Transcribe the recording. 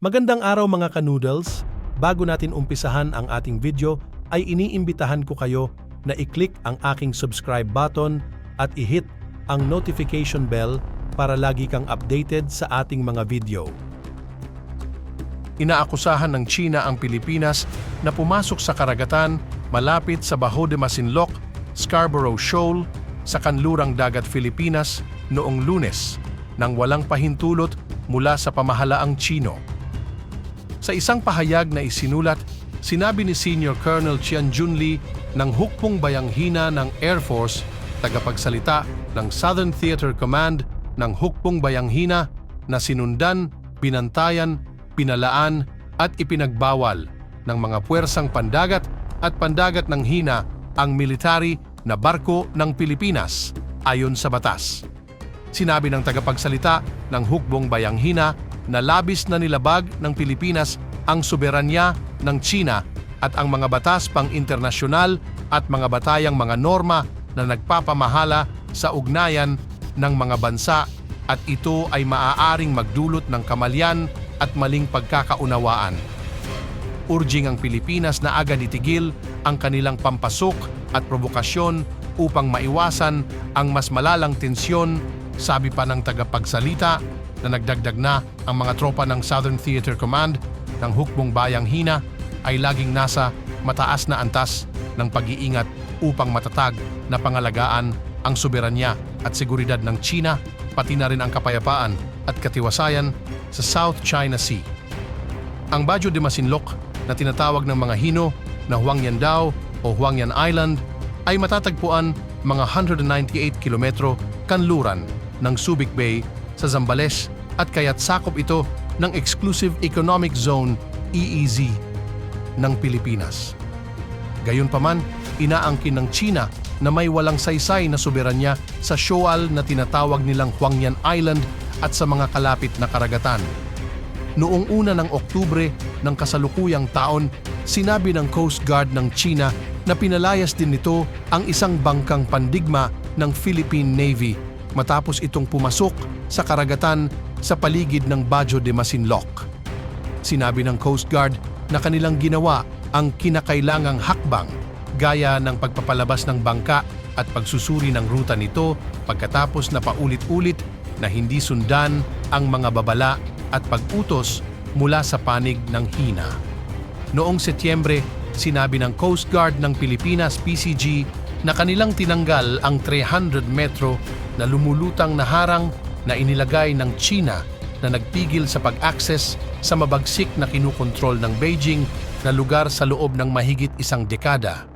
Magandang araw mga ka-noodles! Bago natin umpisahan ang ating video, ay iniimbitahan ko kayo na i-click ang aking subscribe button at i-hit ang notification bell para lagi kang updated sa ating mga video. Inaakusahan ng China ang Pilipinas na pumasok sa karagatan malapit sa Bajo de Masinloc, Scarborough Shoal, sa kanlurang dagat Pilipinas noong Lunes nang walang pahintulot mula sa pamahalaang Chino. Sa isang pahayag na isinulat, sinabi ni Senior Colonel Qian Junli ng Hukbong Bayanghina ng Air Force, tagapagsalita ng Southern Theater Command ng Hukbong Bayanghina, na sinundan, binantayan, pinalaan at ipinagbawal ng mga puwersang pandagat at pandagat ng Hina ang military na barko ng Pilipinas ayon sa batas. Sinabi ng tagapagsalita ng Hukbong Bayanghina na labis na nilabag ng Pilipinas ang soberanya ng China at ang mga batas pang-internasyonal at mga batayang mga norma na nagpapamahala sa ugnayan ng mga bansa, at ito ay maaaring magdulot ng kamalyan at maling pagkakaunawaan. Urging ang Pilipinas na agad itigil ang kanilang pampasok at provokasyon upang maiwasan ang mas malalang tensyon, sabi pa ng tagapagsalita, na nagdagdag na ang mga tropa ng Southern Theater Command ng Hukbong Bayanghina ay laging nasa mataas na antas ng pag-iingat upang matatag na pangalagaan ang soberanya at seguridad ng China, pati na rin ang kapayapaan at katiwasayan sa South China Sea. Ang Bajo de Masinloc na tinatawag ng mga Hino na Huangyan Dao o Huangyan Island ay matatagpuan mga 198 kilometro kanluran ng Subic Bay sa Zambales, at kaya't sakop ito ng Exclusive Economic Zone EEZ ng Pilipinas. Gayunpaman, inaangkin ng China na may walang saysay na soberanya sa shoal na tinatawag nilang Huangyan Island at sa mga kalapit na karagatan. Noong una ng Oktubre ng kasalukuyang taon, sinabi ng Coast Guard ng China na pinalayas din nito ang isang bangkang pandigma ng Philippine Navy matapos itong pumasok sa karagatan sa paligid ng Bajo de Masinloc. Sinabi ng Coast Guard na kanilang ginawa ang kinakailangang hakbang gaya ng pagpapalabas ng bangka at pagsusuri ng ruta nito pagkatapos na paulit-ulit na hindi sundan ang mga babala at pag-utos mula sa panig ng Hina. Noong Setyembre, sinabi ng Coast Guard ng Pilipinas PCG na kanilang tinanggal ang 300 metro na lumulutang na harang na inilagay ng China na nagpigil sa pag-access sa mabagsik na kinukontrol ng Beijing na lugar sa loob ng mahigit isang dekada.